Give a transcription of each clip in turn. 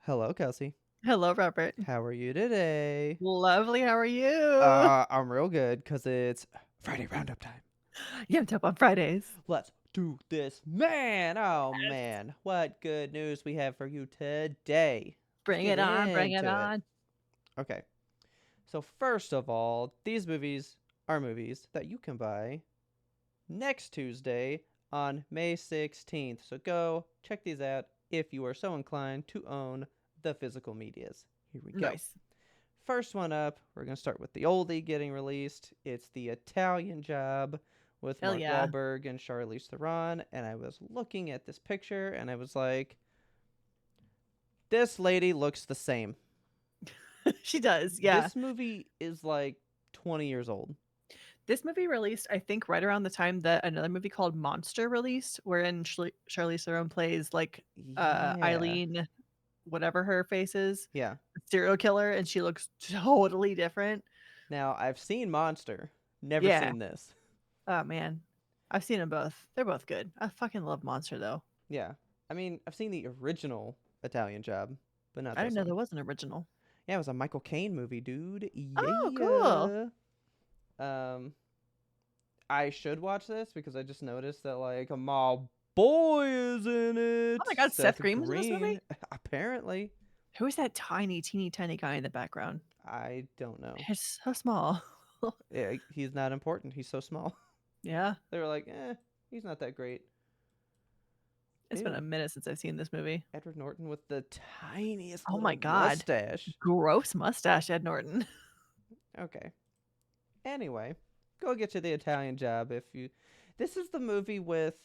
Hello, Kelsey. Hello, Robert. How are you today? Lovely. How are you? I'm real good because it's Friday roundup time. YMToAP on Fridays. Let's do this, man. Oh Yes. man, what good news we have for you today. Let's Bring get it on. Bring it into it. on. Okay, so first of all, these movies are movies that you can buy next Tuesday on May 16th. So go check these out if you are so inclined to own the physical medias. Here we go. Nice. First one up, we're going to start with the oldie getting released. It's The Italian Job with Hell Mark yeah. Wahlberg and Charlize Theron. And I was looking at this picture and I was like, this lady looks the same. She does. Yeah. This movie is like 20 years old. This movie released, I think, right around the time that another movie called Monster released, wherein Charlize Theron plays like Yeah. Eileen, whatever her face is, Yeah. serial killer, and she looks totally different. Now, I've seen Monster, never Yeah. seen this. Oh man. I've seen them both. They're both good. I fucking love Monster though. Yeah. I mean, I've seen the original Italian Job, but not I didn't this know one. there was an original. Yeah, it was a Michael Caine movie, dude. Oh, cool. Yeah. Um, I should watch this because I just noticed that like my boy is in Oh it. my god, Seth Seth Green was in this movie? Green. Apparently. Who is that tiny, teeny tiny guy in the background? I don't know. He's so small. Yeah, he's not important. He's so small. Yeah, They were like, he's not that great. it's been a Ew. minute since I've seen this movie. Edward Norton with the tiniest Oh my little god. mustache. Gross mustache, Ed Norton. Okay. Anyway, go get you the Italian Job if you. This is the movie with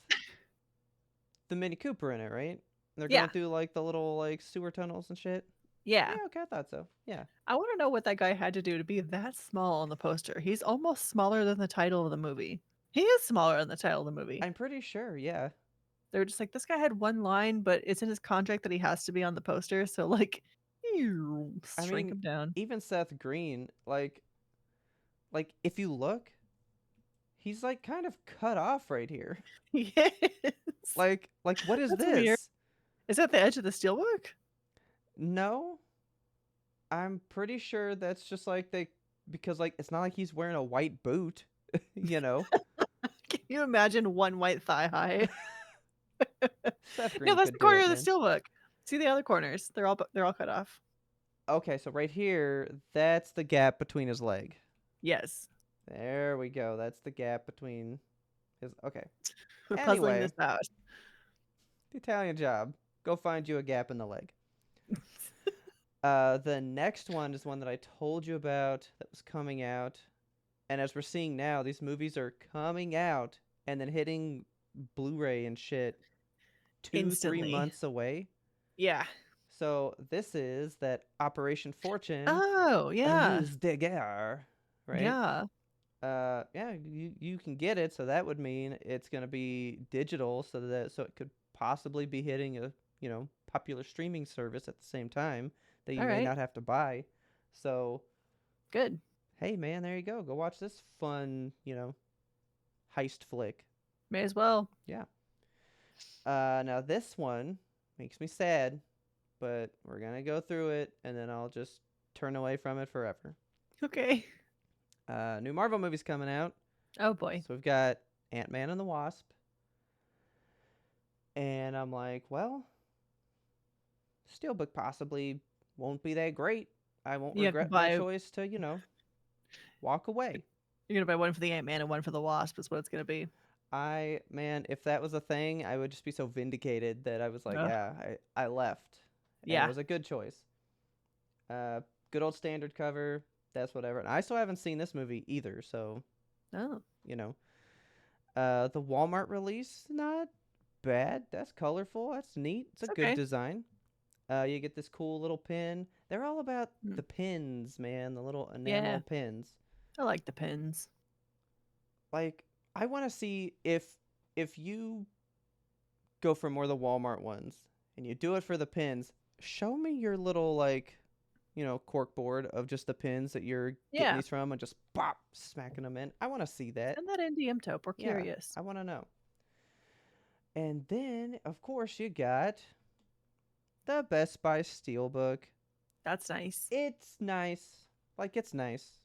the Mini Cooper in it, right? They're going Yeah, through like the little like sewer tunnels and shit. Yeah, yeah. okay, I thought so. Yeah. I want to know what that guy had to do to be that small on the poster. He's almost smaller than the title of the movie. He is smaller than the title of the movie. I'm pretty sure, yeah. They were just like, this guy had one line, but it's in his contract that he has to be on the poster. So, like, I shrink mean, him down. even Seth Green, like if you look, he's like kind of cut off right here. Yes. Like what is That's weird. this? Is that the edge of the steelbook? No, I'm pretty sure that's just like they because like it's not like he's wearing a white boot, you know. Can you imagine one white thigh high? Seth No, Green that's the could do corner it, of the man. steelbook. See the other corners? They're all cut off. Okay, so right here, that's the gap between his leg. Yes. There we go. That's the gap between his. Okay. We're puzzling this Anyway, out. the Italian Job. Go find you a gap in the leg. The next one is one that I told you about that was coming out. And as we're seeing now, these movies are coming out and then hitting Blu-ray and shit 3 Instantly. months away. Yeah. So this is that Operation Fortune, Oh, yeah. Ruse de Guerre, right? Yeah. Yeah, you can get it, so that would mean it's gonna be digital, so it could possibly be hitting a popular streaming service at the same time that you All may right. not have to buy. So Good. hey man, there you go. Go watch this fun heist flick. May as well. Yeah. Now this one makes me sad, but we're gonna go through it and then I'll just turn away from it forever. Okay. New Marvel movies coming out. Oh boy. So we've got Ant-Man and the Wasp. And I'm like, well, Steelbook possibly won't be that great. I won't You have to regret my buy choice to, walk away. you're gonna buy one for the Ant-Man and one for the Wasp is what it's gonna be. Man, if that was a thing, I would just be so vindicated that I was like, Ugh. yeah, I left. And it Yeah. was a good choice. Uh, Good old standard cover. That's whatever. And I still haven't seen this movie either, so, Oh. you know. The Walmart release, not bad. That's colorful. That's neat. It's a It's good okay. design. You get this cool little pin. They're all about Mm. the pins, man. The little Yeah. enamel pins. I like the pins. Like, I want to see if you go for more of the Walmart ones and you do it for the pins. Show me your little like, cork board of just the pins that you're getting Yeah. these from, and just pop smacking them in. I want to see that. Send that in DM Taupe. We're Yeah, curious. I want to know. And then, of course, you got the Best Buy Steelbook. That's nice. It's nice. Like, it's nice.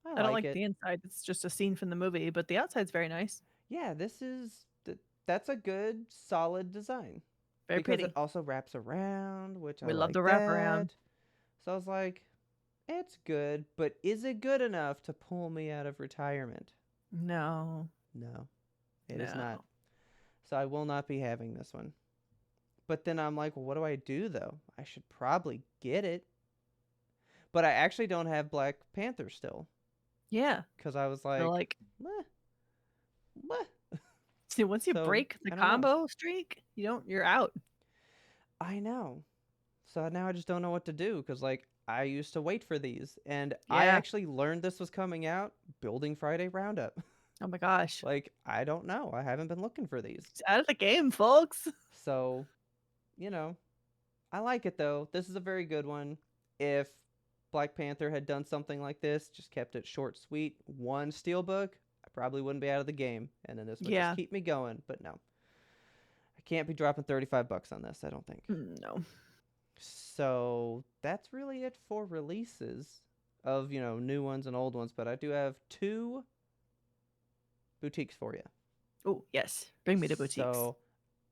I I don't like like it. the inside. It's just a scene from the movie, but the outside's very nice. Yeah, that's a good, solid design. Very Because it pretty. also wraps around, which I We love like the wraparound. that. So I was like, it's good, but is it good enough to pull me out of retirement? No. No, it is not. No. So I will not be having this one. But then I'm like, well, what do I do though? I should probably get it. But I actually don't have Black Panther still. Yeah. Because I was So, like, like, meh, meh. see, once you So break the I don't know. combo streak, you're out. I know. So now I just don't know what to do because, like, I used to wait for these. And I Yeah. actually learned this was coming out building Friday Roundup. Oh my gosh. Like, I don't know. I haven't been looking for these. It's out of the game, folks. So, you know, I like it though. This is a very good one. If Black Panther had done something like this, just kept it short, sweet, one steelbook, I probably wouldn't be out of the game. And then this would just Yeah. keep me going. But no, I can't be dropping $35 on this, I don't think. No. So that's really it for releases of, new ones and old ones. But I do have two boutiques for you. Oh, yes. Bring me to boutiques. So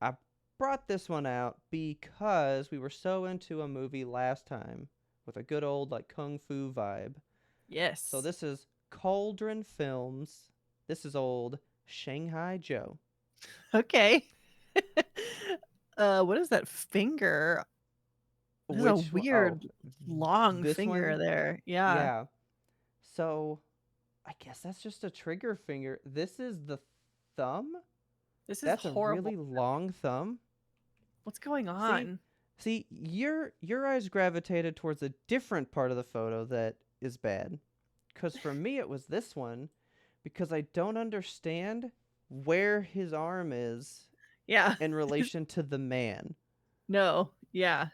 I brought this one out because we were so into a movie last time with a good old like kung fu vibe. So Yes. this is Cauldron Films. This is old Shanghai Joe. Okay. What is that finger? There's a Which one? Oh, weird long this finger one? there. Yeah. Yeah. So I guess that's just a trigger finger. This is the thumb? This is That's a horrible. really long thumb. What's going See, on? see, your eyes gravitated towards a different part of the photo that is bad. Cause for me it was this one, because I don't understand where his arm is Yeah. in relation to the man. No. Yeah.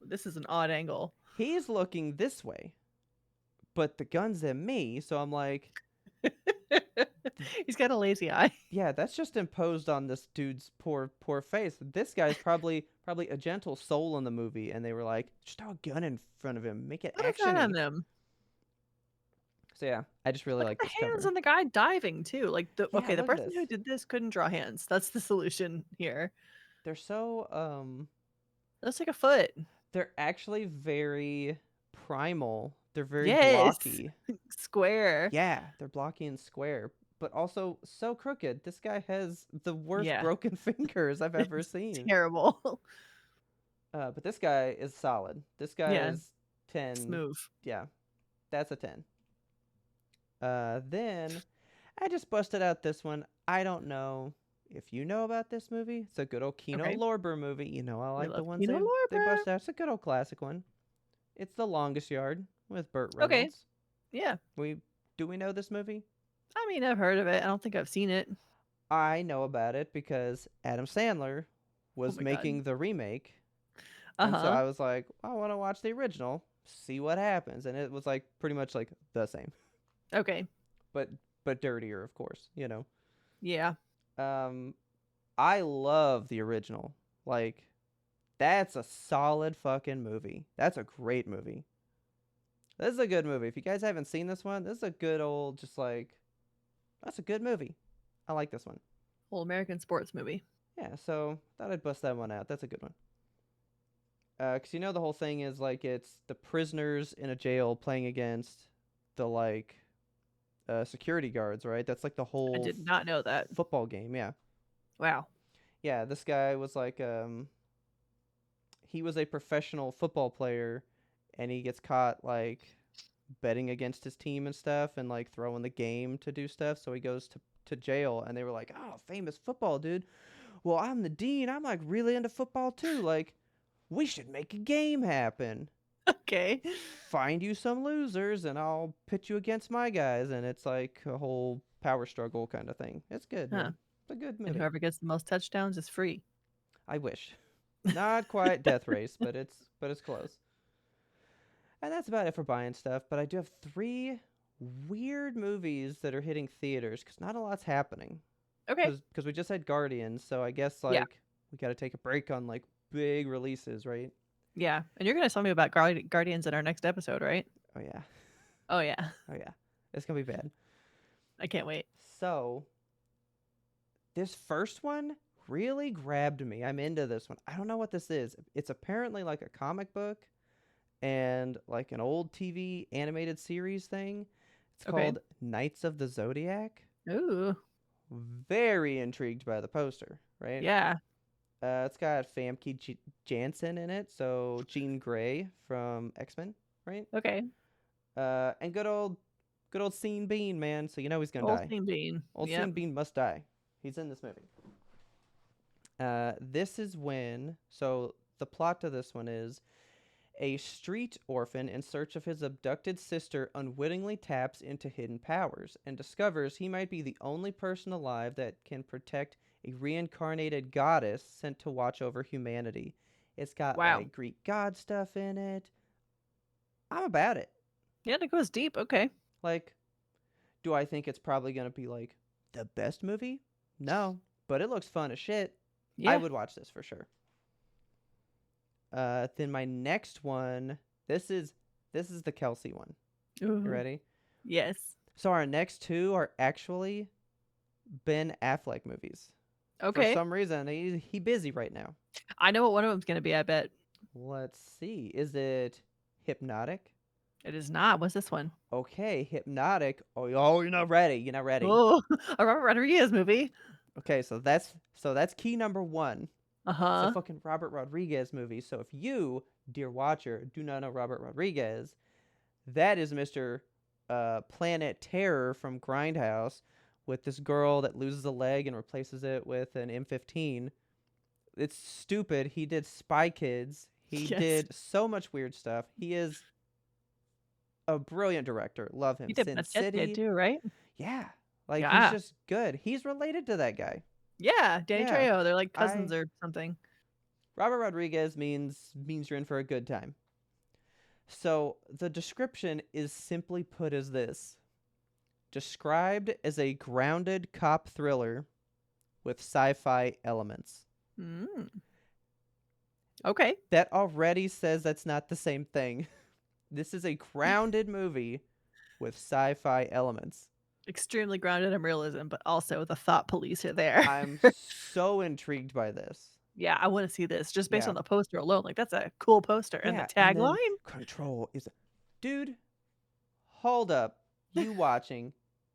This is an odd angle. He's looking this way, but the gun's at me, so I'm like, He's got a lazy eye. yeah, that's just imposed on this dude's poor face. This guy's probably a gentle soul in the movie, and they were like, just throw a gun in front of him, make it Put a gun on actiony. them. So yeah, I just really Look at like the this hands cover. on the guy diving too. Like Yeah, the look at person this. who did this couldn't draw hands. That's the solution here. They're so That's like a foot. they're actually very primal. They're very Yes. blocky. Square. Yeah, they're blocky and square, but also so crooked. This guy has the worst Yeah. broken fingers I've ever It's seen. terrible. But this guy is solid. This guy Yeah. is 10. Smooth. Yeah, that's a 10. Then I just busted out this one. I don't know if you know about this movie. It's a good old Kino Okay. Lorber movie. You know, I We like the love ones Kino they Lorber. bust out. It's a good old classic one. It's The Longest Yard with Burt Okay. Reynolds. Yeah. Do we know this movie? I mean, I've heard of it. I don't think I've seen it. I know about it because Adam Sandler Oh was my god. making the remake, and so Uh-huh. I was like, I want to watch the original, see what happens, and it was like pretty much like the same, Okay. but dirtier, of course. Yeah. Um, I love the original. Like, that's a solid fucking movie. That's a great movie. This is a good movie. If you guys haven't seen this one, this is a good old, just like, that's a good movie. I like this one. Whole American sports movie. Yeah, so thought I'd bust that one out. That's a good one. Because the whole thing is like it's the prisoners in a jail playing against the like security guards, right? That's like the I whole did not know that. football game. Yeah, Wow. yeah. This guy was like he was a professional football player, and he gets caught like betting against his team and stuff, and like throwing the game to do stuff. So he goes to jail, and they were like, "Oh, famous football dude. Well, I'm the dean. I'm like really into football too. Like, we should make a game happen. Okay. Find you some losers, and I'll pit you against my guys." And it's like a whole power struggle kind of thing. It's good, Huh. man. It's a good And movie. whoever gets the most touchdowns is free. I wish. Not quite Death Race, but it's close. And that's about it for buying stuff. But I do have three weird movies that are hitting theaters because not a lot's happening. Okay. Because we just had Guardians, so I guess Yeah. like we got to take a break on like big releases, right? Yeah, and you're gonna tell me about Guardians in our next episode, right? Oh yeah. Oh, yeah. Oh yeah. It's gonna be bad. I can't wait. So this first one really grabbed me. I'm into this one. I don't know what this is. It's apparently like a comic book and like an old TV animated series thing. It's Okay. called Knights of the Zodiac. Ooh, Very intrigued by the poster, right? yeah. It's got Jansen in it, so Jean Grey from X-Men, right? Okay. And good old Sean Bean, man. So you know he's gonna Old die. Steam Bean. Old Yep. Sean Bean must die. He's in this movie. This is when. So the plot to this one is a street orphan in search of his abducted sister unwittingly taps into hidden powers and discovers he might be the only person alive that can protect a reincarnated goddess sent to watch over humanity. It's got Wow. like Greek god stuff in it. I'm about it. Yeah, that goes deep. Okay. Like, do I think it's probably going to be like the best movie? No, but it looks fun as shit. I Yeah. would watch this for sure. Then my next one, this is the Kelsey one. You Ooh. ready? Yes. So our next two are actually Ben Affleck movies. For Okay. some reason, he busy right now. I know what one of them's gonna be, I bet. Let's see. Is it Hypnotic? It is not. What's this one? Okay, Hypnotic. Oh, you're not ready. You're not ready. Oh, a Robert Rodriguez movie. Okay, so that's key number one. It's a Uh-huh. fucking Robert Rodriguez movie. So if you, dear watcher, do not know Robert Rodriguez, that is Mr. Planet Terror from Grindhouse with this girl that loses a leg and replaces it with an M15. It's stupid. He did Spy Kids. He Yes. did so much weird stuff. He is a brilliant director. Love him. He did Sin Best Jet Kid City. too, right? Yeah. Like he's Yeah. just good. He's related to that guy. Yeah, Danny Yeah. Trejo. They're like cousins I or something. Robert Rodriguez means you're in for a good time. So the description is simply put as this: described as a grounded cop thriller with sci-fi elements. Mm. Okay. That already says that's not the same thing. This is a grounded movie with sci-fi elements. Extremely grounded in realism, but also the thought police are there. I'm so intrigued by this. Yeah, I wanna see this just based Yeah. on the poster alone. Like, that's a cool poster. And the Yeah, and then tagline? Control is dude, hold up. You watching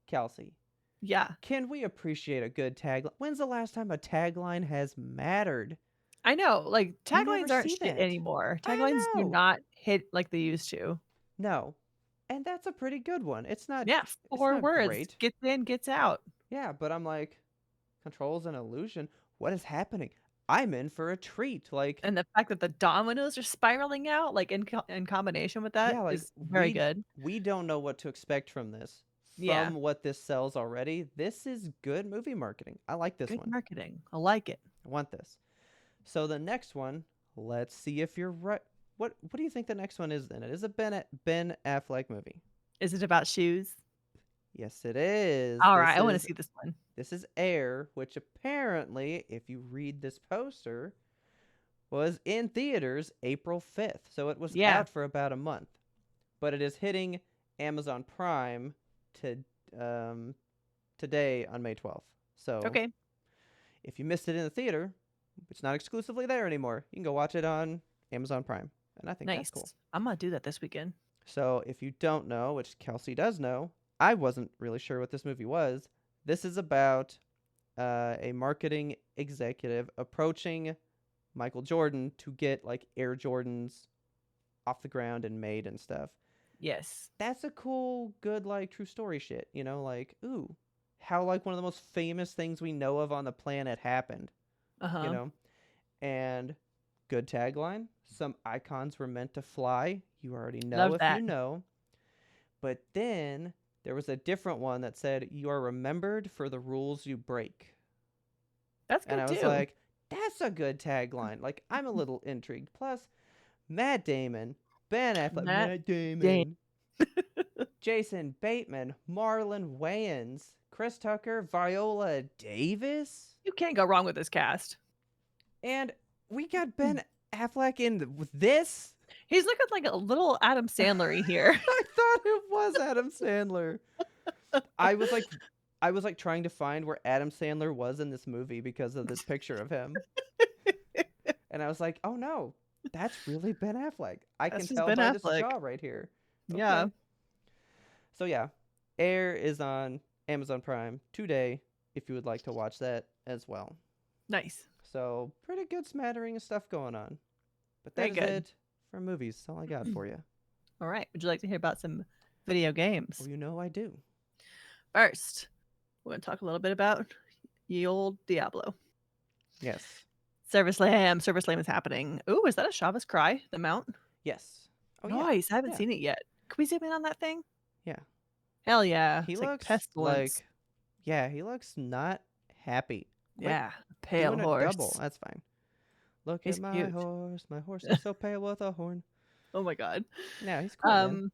Kelsey. Yeah. Can we appreciate a good tagline? When's the last time a tagline has mattered? I know, like, You never taglines aren't see shit that. anymore. Taglines I do know. not hit like they used to. No. And that's a pretty good one. Yeah, It's 4 not words. great. Gets in, gets out. Yeah, but I'm like, Control's an illusion. What is happening? I'm in for a treat. Like, And the fact that the dominoes are spiraling out, like, in combination with that yeah, like is very good. we don't know what to expect from this. Yeah. From what this sells already, this is good movie marketing. I like this Good one. marketing. I like it. I want this. So the next one, let's see if you're right. What do you think the next one is then? It is a Ben Affleck movie. Is it about shoes? Yes, it is. Alright, I wanna see this one. This is Air, which apparently, if you read this poster, was in theaters April 5th. So it was Yeah. out for about a month. But it is hitting Amazon Prime to today on May 12th. So Okay. if you missed it in the theater, it's not exclusively there anymore. You can go watch it on Amazon Prime. And I think that's Nice. cool. I'm gonna do that this weekend. So if you don't know, which Kelsey does know, I wasn't really sure what this movie was. This is about a marketing executive approaching Michael Jordan to get like Air Jordans off the ground and made and stuff. Yes. That's a cool, good, like true story shit. You know, like, ooh, how like one of the most famous things we know of on the planet happened. You Uh-huh. know? And good tagline. Some icons were meant to fly. You already know Love if you that. know. But then there was a different one that said, you are remembered for the rules you break. That's And good I was too. like, that's a good tagline. Like, I'm a little intrigued. Plus, Matt Damon, Ben Affleck, Matt Matt Damon. Damon, Jason Bateman, Marlon Wayans, Chris Tucker, Viola Davis. You can't go wrong with this cast. And we got Ben Affleck in with this? He's looking like a little Adam Sandler-y here. I thought it was Adam Sandler. I was like I was like trying to find where Adam Sandler was in this movie because of this picture of him. And I was like, "Oh no, that's really Ben Affleck. I can That's just tell Ben by this Affleck. jaw right here." Yeah. Okay. So yeah, Air is on Amazon Prime today if you would like to watch that as well. Nice. So, pretty good smattering of stuff going on. But that Very is good. it for movies. That's all I got for you. All right. Would you like to hear about some video Oh, games? you know I do. First, we're going to talk a little bit about ye old Diablo. Yes. Service Lamb. Service Lamb is happening. Ooh, is that a Shavas Cry? The mount? Yes. Oh yeah. Nice. I haven't Yeah. seen it yet. Can we zoom in on that thing? Yeah. Hell yeah. He It's like looks pestilence. like yeah, he looks not happy. Quit Yeah. Pale doing a double. horse. That's fine. Look at He's my cute. horse. My horse is so pale with a horn. Oh my god. No, he's cool, man. Um,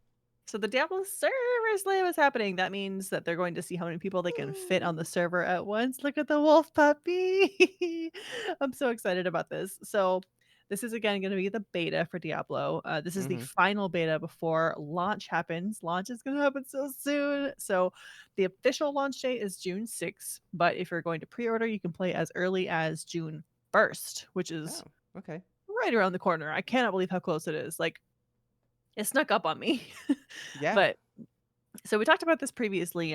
so the Diablo server slam is happening. That means that they're going to see how many people they can fit on the server at once. Look at the wolf puppy. I'm so excited about this. So this is again going to be the beta for Diablo. This is the Mm-hmm. final beta before launch happens. Launch is going to happen so soon. So the official launch date is June 6th, but if you're going to pre-order, you can play as early as June 1st, which is Oh, okay. right around the corner. I cannot believe how close it is. Like it snuck up on me. Yeah. But so we talked about this previously.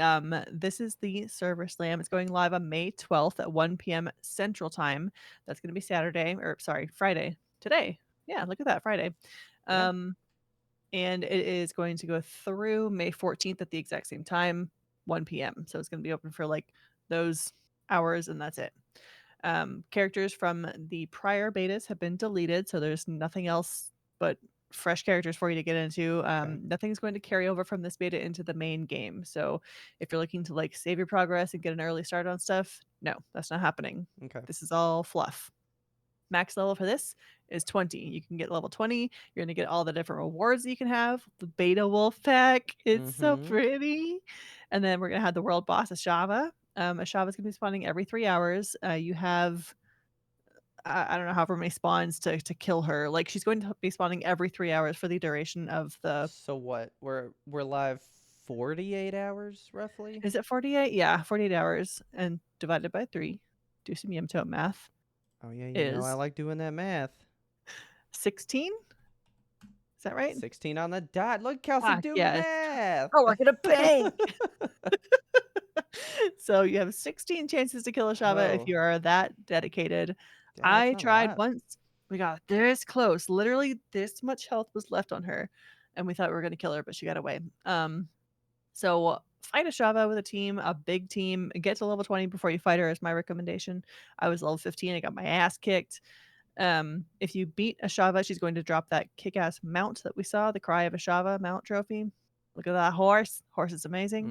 This is the server slam. It's going live on May 12th at 1 p.m. Central Time. That's going to be Saturday, or sorry, Friday. Today. Yeah, look at that, Friday. Yeah. Um, and it is going to go through May 14th at the exact same time, 1 p.m. So it's going to be open for like those hours, and that's it. Characters from the prior betas have been deleted, so there's nothing else but fresh characters for you to get into. Okay. Nothing's going to carry over from this beta into the main game. So if you're looking to like save your progress and get an early start on stuff, no, that's not happening. Okay. This is all fluff. Max level for this is 20. You can get level 20. You're going to get all the different rewards that you can have. The beta wolf pack. It's so Mm-hmm. pretty. And then we're going to have the world boss, Ashava. Ashava is going to be spawning every 3 hours. You have I don't know however many spawns to kill her. Like she's going to be spawning every 3 hours for the duration of the. So what? We're live 48 hours roughly? Is it 48? Yeah, 48 hours and divided by 3. Do some YMBToAP math. Oh yeah, you know I Is like doing that math. 16? Is that right? 16 on the dot. Look, Kelsey, Ah, do yes. math. I work at a bank. So you have 16 chances to kill a Shava if Oh, you are that dedicated. yeah, that's I not a tried lot. once. We got this close. Literally, this much health was left on her, and we thought we were gonna kill her, but she got away. So fight a Shava with a team, a big team. Get to level 20 before you fight her is my recommendation. I was level 15. I got my ass kicked. If you beat a Shava, she's going to drop that kick-ass mount that we saw, the Cry of a Shava mount trophy. Look at that horse. Horse is amazing.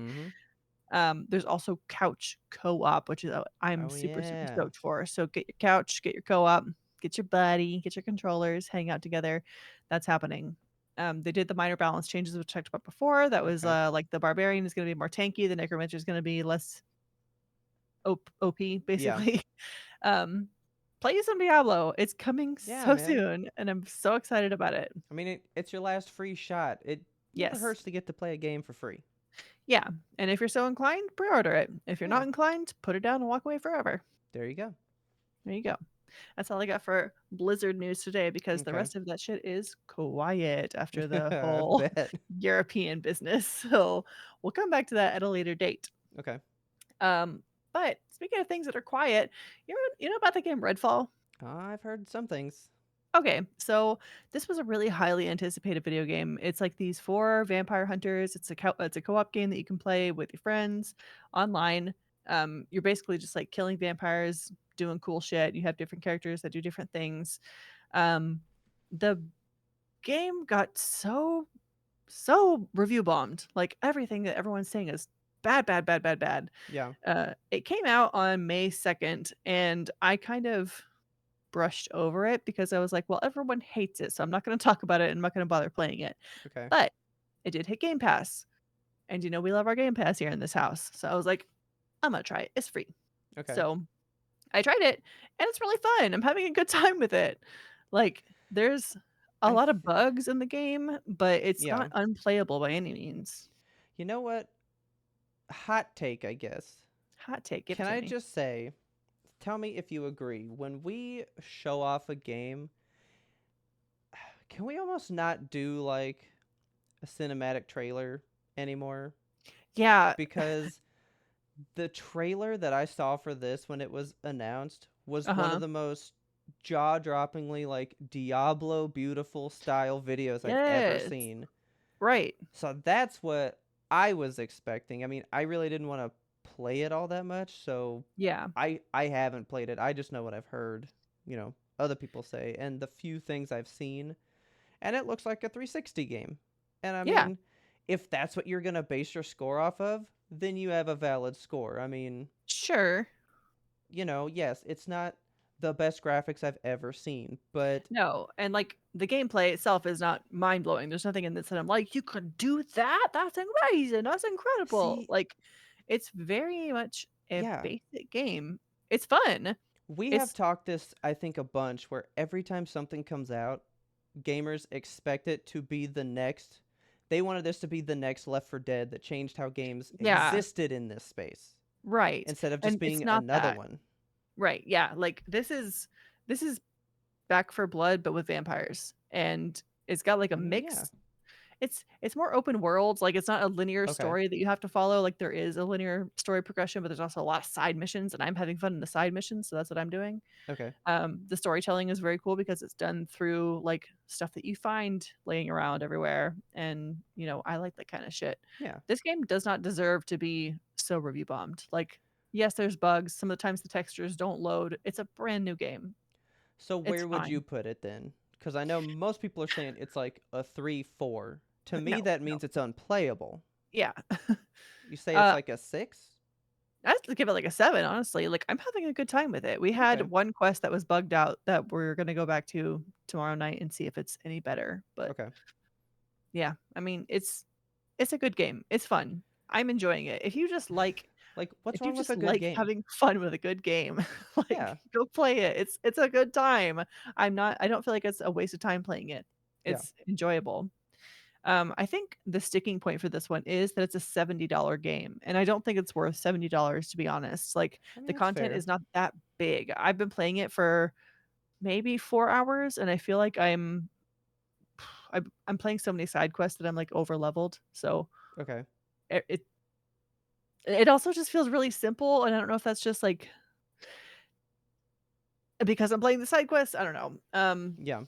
Mm-hmm. There's also couch co-op, which is I'm Oh super, super yeah. stoked for. So get your couch, get your co-op, get your buddy, get your controllers, hang out together. That's happening. They did the minor balance changes, which I talked about before. That was Okay. like the barbarian is going to be more tanky, the necromancer is going to be less OP, Yeah. basically. um, play some Diablo. It's coming Yeah, so man. soon, and I'm so excited about it. I mean, it's your last free shot. It never Yes. hurts to get to play a game for free. Yeah. And if you're so inclined, pre-order it. If you're Yeah. not inclined, put it down and walk away forever. There you go. There you go. That's all I got for Blizzard news today because the Okay. rest of that shit is quiet after the I whole bet. European business. So we'll come back to that at a later date. Okay. Um, but speaking of things that are quiet, you know about the game Redfall? I've heard some things. Okay, so this was a really highly anticipated video game. It's like these four vampire hunters. It's a co-op game that you can play with your friends online. You're basically just like killing vampires, doing cool shit. You have different characters that do different things. The game got so review bombed. Like everything that everyone's saying is bad, bad, bad, bad, bad. Yeah. It came out on May 2nd, and I kind of brushed over it because I was like, well, everyone hates it, so I'm not going to talk about it and I'm not going to bother playing it. Okay. But it did hit Game Pass. And we love our Game Pass here in this house. So I was like, I'm going to try it. It's free. Okay. So I tried it and it's really fun. I'm having a good time with it. Like There's a I lot of th- bugs in the game, but it's yeah. not unplayable by any means. You know what? Hot take, I guess. Hot take, give it Can to I me. just say, tell me if you agree. When we show off a game, can we almost not do like a cinematic trailer anymore? Yeah, Because the trailer that I saw for this when it was announced was one of uh-huh. the most jaw-droppingly like Diablo beautiful style videos I've ever Yes, seen. right. So that's what I was expecting. I mean, I really didn't want to play it all that much, so Yeah, I haven't played it. I just know what I've heard, other people say and the few things I've seen, and it looks like a 360 game. And I yeah, mean, if that's what you're going to base your score off of, then you have a valid score. I mean, sure. yes, it's not the best graphics I've ever seen, but No, and, like, the gameplay itself is not mind-blowing. There's nothing in this that I'm like, "You could do that? That's amazing, that's incredible." see, Like, it's very much a yeah, basic game. It's fun. we have It's talked this, I think, a bunch where every time something comes out, gamers expect it to be the next. They wanted this to be the next Left 4 Dead that changed how games yeah, existed in this space right, instead of just and it's being not another that. one. Right, yeah, like, this is Back for Blood, but with vampires, and it's got, like, a I mean, yeah. mix. It's more open world, like, it's not a linear Okay. story that you have to follow, like, there is a linear story progression, but there's also a lot of side missions, and I'm having fun in the side missions, so that's what I'm doing. Okay. The storytelling is very cool because it's done through, like, stuff that you find laying around everywhere, and, I like that kinda shit. Yeah. This game does not deserve to be so review bombed. Like, yes, there's bugs, some of the times the textures don't load, it's a brand new game. So It's where would you fine. put it then? Because I know most people are saying it's like a 3-4. To me, No, that no. means it's unplayable. Yeah. You say it's Uh, like a 6? I'd give it, like, a 7, honestly, like, I'm having a good time with it. We had Okay. one quest that was bugged out that we're gonna go back to tomorrow night and see if it's any better, but, Okay. yeah, I mean, it's a good game. It's fun. I'm enjoying it. Like, what's If you wrong with just a good like game? having fun with a good game, Yeah. like, go play it. It's a good time. I don't feel like it's a waste of time playing it. Yeah. It's enjoyable. I think the sticking point for this one is that it's a $70 game, and I don't think it's worth $70 to be honest. Like, I mean, the that's content fair. is not that big. I've been playing it for maybe 4 hours, and I feel like I'm playing so many side quests that I'm, like, over leveled, so Okay. it it also just feels really simple, and I don't know if that's just, like, because I'm playing the side quests, I don't know. Yeah.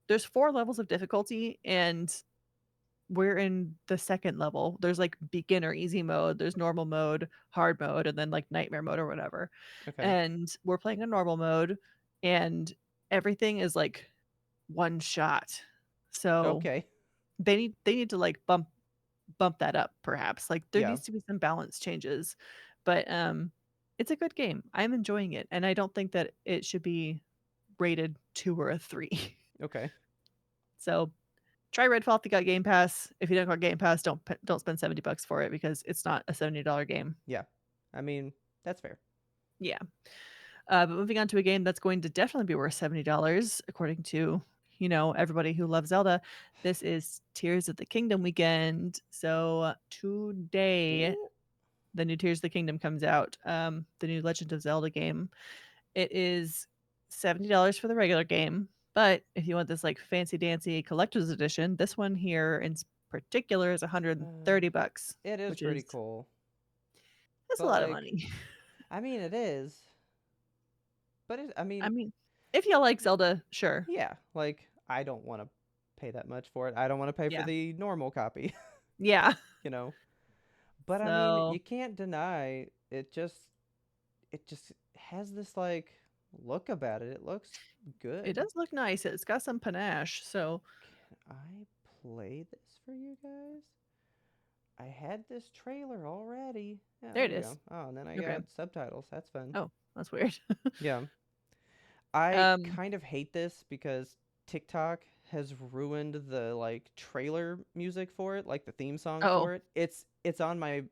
There's 4 levels of difficulty, and we're in the 2nd level. There's, like, beginner easy mode, there's normal mode, hard mode, and then, like, nightmare mode or whatever, Okay. and we're playing a normal mode, and everything is, like, one shot. So, Okay. they need to, like, bump that up perhaps, like, there Yeah. needs to be some balance changes, but, it's a good game. I'm enjoying it, and I don't think that it should be rated 2 or a 3. Okay. So, try Redfall if you got Game Pass. If you don't got Game Pass, don't spend $70 for it because it's not a $70 game. Yeah. I mean, that's fair. Yeah. But moving on to a game that's going to definitely be worth $70 according to, everybody who loves Zelda. This is Tears of the Kingdom weekend. So, today Ooh. the new Tears of the Kingdom comes out, the new Legend of Zelda game. It is $70 for the regular game, but if you want this, like, fancy dancy collector's edition, this one here in particular is Uh, 130 bucks, it is which pretty is cool. that's a But lot of like, money. I mean, it is. I I mean, mean, if you like Zelda, sure. yeah. Like, I don't want to pay that much for it. I don't want to pay for Yeah. the normal copy, Yeah. you know. But I mean, So, you can't deny it just has this like look about it. It looks it good. does look nice. It's got some panache, so Can I play this for you guys? I had this trailer already. Yeah, there there it you is. go. Oh, and then I Okay. got subtitles. That's fun. Oh, that's weird. Yeah. I Um, kind of hate this because TikTok has ruined the like trailer music for it, like the theme song oh, for it. It's on my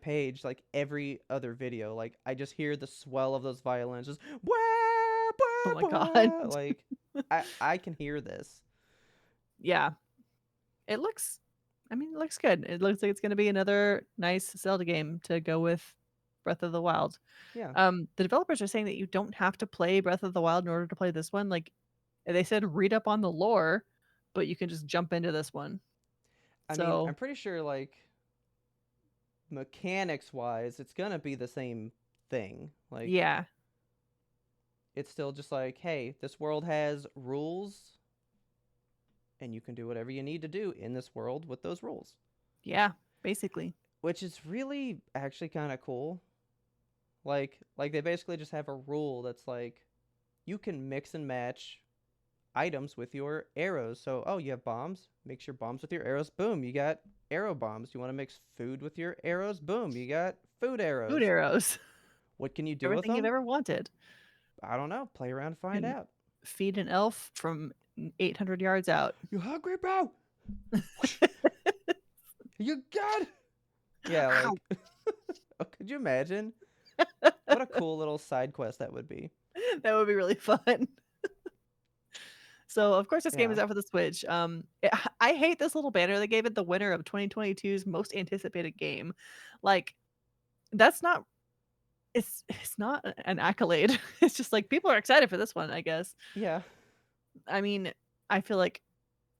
page like every other video. Like I just hear the swell of those violins just wah, wah. Oh my god. Like, I can hear this. Yeah. It looks it looks good. It looks like it's gonna be another nice Zelda game to go with Breath of the Wild. Yeah. The developers are saying that you don't have to play Breath of the Wild in order to play this one, like, they said read up on the lore, but you can just jump into this one. I mean, So, I'm pretty sure like mechanics wise, it's gonna be the same thing. Like, yeah. it's still just like, hey, this world has rules, and you can do whatever you need to do in this world with those rules, Yeah, basically. which is really actually kind of cool. Like they basically just have a rule that's like you can mix and match items with your arrows. So, oh, you have bombs, mix your bombs with your arrows. Boom, you got arrow bombs. You want to mix food with your arrows? Boom, you got food Food arrows. arrows. What can you do with Everything you've them? ever wanted. I don't know. Play around and You find can out. feed an elf from 800 yards out. You hungry, bro? You good? Yeah, Ow! like, could you imagine? What a cool little side quest that would be. That would be really fun. So, of course, this game Yeah, is out for the Switch. I hate this little banner they gave it the winner of 2022's most anticipated game. Like, that's not it's not an accolade. It's just like people are excited for this one, I guess. yeah, I mean, I feel like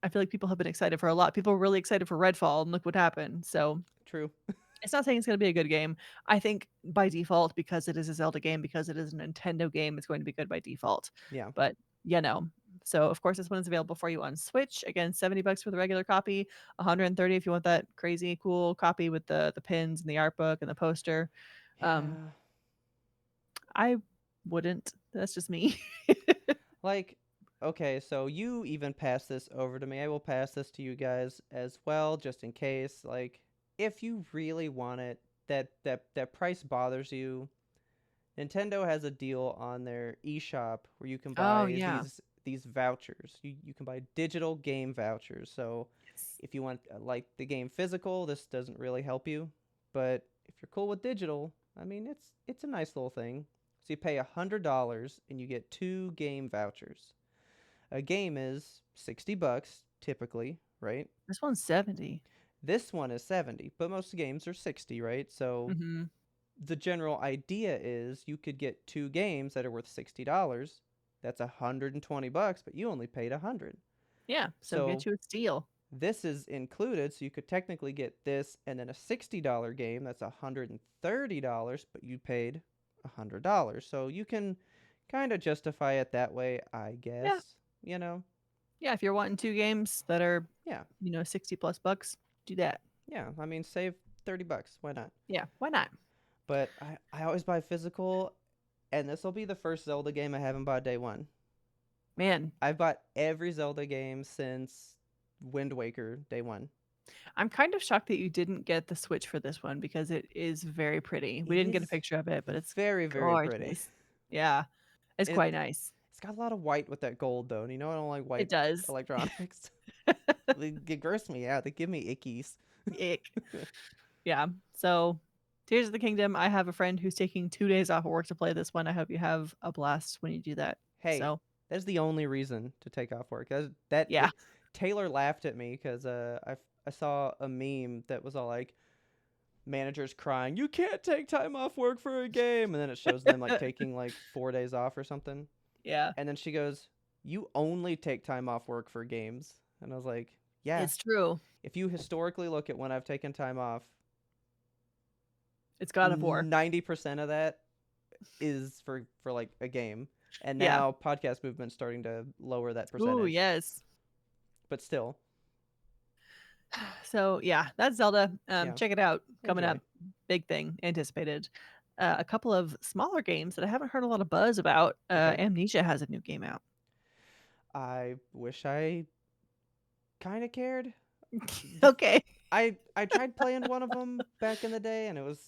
I feel like people have been excited for a lot. People were really excited for Redfall, and look what happened. So, true. it's not saying it's gonna be a good game. I think by default, because it is a Zelda game, because it is a Nintendo game, it's going to be good by default. Yeah, But, you know. So, of course, this one is available for you on Switch. Again, 70 bucks for the regular copy, 130 if you want that crazy cool copy with the pins and the art book and the poster. Um, yeah. I wouldn't. That's just me. Like, okay, so you even pass this over to me. I will pass this to you guys as well, just in case. Like, if you really want it, that price bothers you, Nintendo has a deal on their eShop where you can Oh, buy yeah. these vouchers. You can buy digital game vouchers. So Yes. if you want like the game physical, this doesn't really help you. But if you're cool with digital, I mean it's a nice little thing. So you pay $100 and you get 2 game vouchers. A game is 60 bucks typically, right? This one's 70. This one is 70, but most games are 60, right? So Mhm. the general idea is you could get 2 games that are worth $60. That's 120 bucks, but you only paid 100. Yeah, so get So you a steal. this is included, so you could technically get this and then a $60 game that's $130, but you paid $100. So you can kind of justify it that way, I Yeah. guess. You know? Yeah, if you're wanting 2 games that are, Yeah. 60 plus bucks, do that. Yeah. I mean, save 30 bucks. Why not? Yeah, why not? But I always buy physical, and this will be the first Zelda game I haven't bought day one. Man, I've bought every Zelda game since Wind Waker day one. I'm kind of shocked that you didn't get the Switch for this one because it is very pretty. We It didn't get a is picture of it, but it's very, very pretty. gorgeous. Yeah, it's It quite nice. it's got a lot of white with that gold though. And you know I don't like It white does. electronics. They gross me out. They give me ickies. Ick. Yeah, so Tears of the Kingdom, I have a friend who's taking 2 days off of work to play this one. I hope you have a blast when you do that. Hey, So, that's the only reason to take off work. yeah. Taylor laughed at me because I saw a meme that was all like managers crying, "You can't take time off work for a game," and then it shows them like taking like 4 days off or something. Yeah, And then she goes, "You only take time off work for games." And I was like, "Yeah, it's true. if you historically look at when I've taken time off, It's God of War. 90% of that is for like a game." And Yeah. now podcast movement's starting to lower that Ooh, percentage. yes. But still, So, yeah, that's Zelda. yeah, Check it out. Coming enjoy. up, big thing anticipated. A couple of smaller games that I haven't heard a lot of buzz about. Okay. Amnesia has a new game out. I wish I kind of cared. The Okay. I tried playing one of them back in the day and it was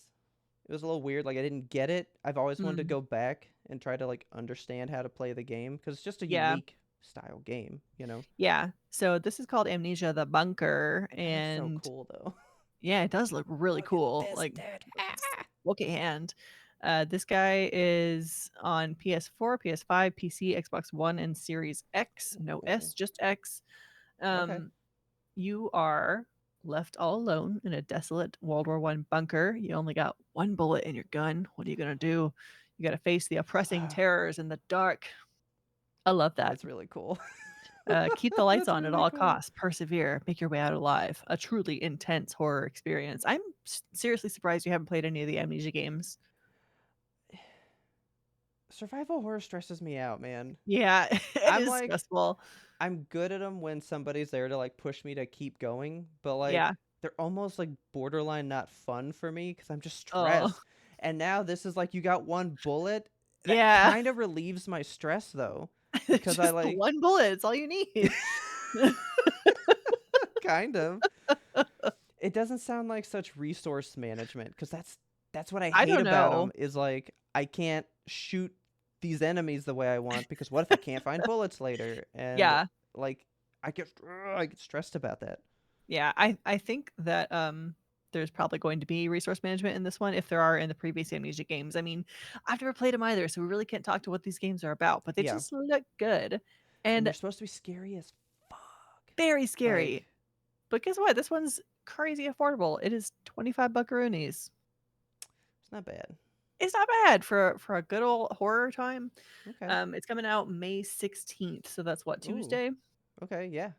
a little weird. Like I didn't get it. I've always wanted to Mm, go back and try to like understand how to play the game because it's just a yeah. unique style game, you know. Yeah. So this is called Amnesia the Bunker, That looks so and cool though. yeah, it does look really Look at cool. this, Like dude. look at hand. This guy is on PS4, PS5, PC, Xbox One, and Series X. No Ooh, S, just X. okay. Um, you are left all alone in a desolate World War One bunker. You only got one bullet in your gun. What are you gonna do? You got to face the oppressing terrors in the dark. I love that. That's really cool. Keep the lights That's on at really all cool. costs. Persevere. Make your way out alive. A truly intense horror experience. I'm seriously surprised you haven't played any of the Amnesia games. Survival horror stresses me out, man. Yeah, it I'm is like, stressful. I'm good at them when somebody's there to like push me to keep going, but Yeah. like they're almost like borderline not fun for me because I'm just Oh, stressed. And now this is like you got one bullet. That yeah. kind of relieves my stress though, It's because I just the like one bullet. It's all you need. kind of. It doesn't sound like such resource management because that's what I I hate don't about them know. is like I can't shoot these enemies the way I want because what if I can't find bullets later? And Yeah. like I get stressed about that. Yeah, I think that, there's probably going to be resource management in this one if there are in the previous Amnesia games. I mean, I've never played them either, so we really can't talk to what these games are about, but they Yeah, just look good and and they're supposed to be scary as fuck. very Like scary. But guess what? This one's crazy affordable. It is 25 buckaroonies. it's not bad. It's not bad for a good old horror time. Okay. It's coming out May 16th, so that's what, Ooh. Tuesday? Okay. Yeah.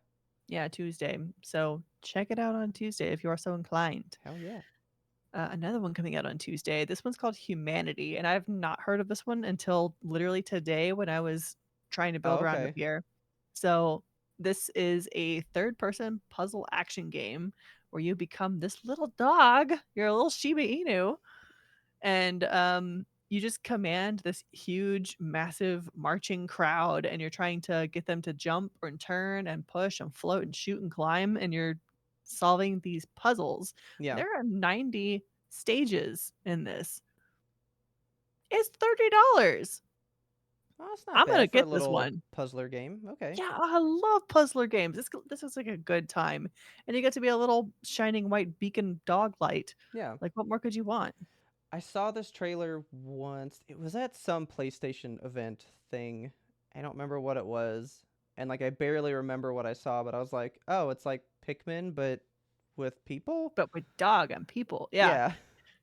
Yeah, Tuesday. So check it out on Tuesday if you are so inclined. Hell yeah. Another one coming out on Tuesday. This one's called Humanity, and I've not heard of this one until literally today when I was trying to Oh, build around up okay. here. So, this is a third person puzzle action game where you become this little dog. You're a little Shiba Inu, and you just command this huge, massive marching crowd, and you're trying to get them to jump and turn and push and float and shoot and climb, and you're solving these puzzles. Yeah. There are 90 stages in this. It's $30. Oh, it's not I'm gonna bad for a get this little one. puzzler game. Okay. Yeah, I love puzzler games. This is like a good time, and you get to be a little shining white beacon dog light. Yeah. Like, what more could you want? I saw this trailer once. It was at some PlayStation event thing. I don't remember what it was. And like I barely remember what I saw, but I was like, "Oh, it's like Pikmin but with people?" But with dog and people, yeah.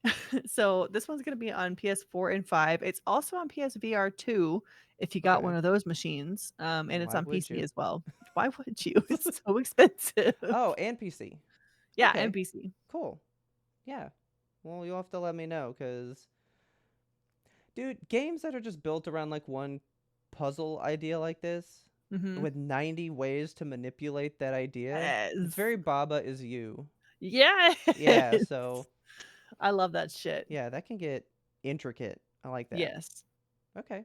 Yeah. So this one's gonna be on PS4 and 5. It's also on PSVR 2 if you got Okay. one of those machines, and it's Why on would PC you? as well. Why would you? It's so expensive. Oh, and PC. Yeah, and Okay. PC. Cool. Yeah. Well, you'll have to let me know cuz dude, games that are just built around like one puzzle idea like this Mhm. with 90 ways to manipulate that idea, it's Yes. very Baba is you. Yes. Yeah, so I love that shit. yeah, that can get intricate. I like that. Yes. Okay.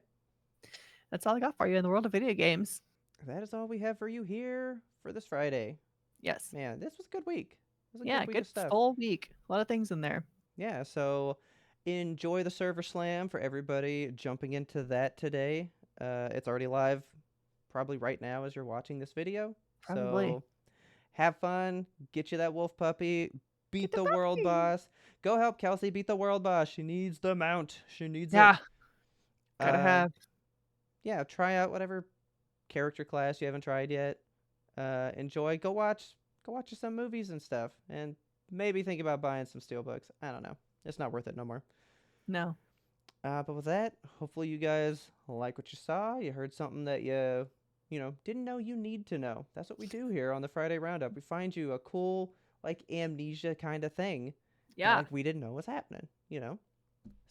That's all I got for you in the world of video games. That is all we have for you here for this Friday. Yes. Man, this was a good week. It was a good Yeah, week good of stuff. full week. A lot of things in there. Yeah, so enjoy the server slam for everybody jumping into that today. It's already live probably right now as you're watching this video. Probably. So have fun, get you that wolf puppy, Get beat the the world puppy. boss. Go help Kelsey beat the world boss. She needs the mount. She needs Yeah, it. gotta Uh, have. yeah, try out whatever character class you haven't tried yet. Enjoy. Go watch some movies and stuff, and maybe think about buying some steelbooks. I don't know. It's not worth it no more. No. But with that, hopefully you guys like what you saw. You heard something that you know, didn't know you need to know. That's what we do here on the Friday Roundup. We find you a cool, like, amnesia kind of thing that, Yeah. like, we didn't know was happening, you know?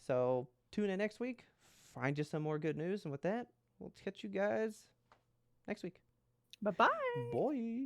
So tune in next week, find you some more good news. And with that, we'll catch you guys next week. Bye-bye. Boy.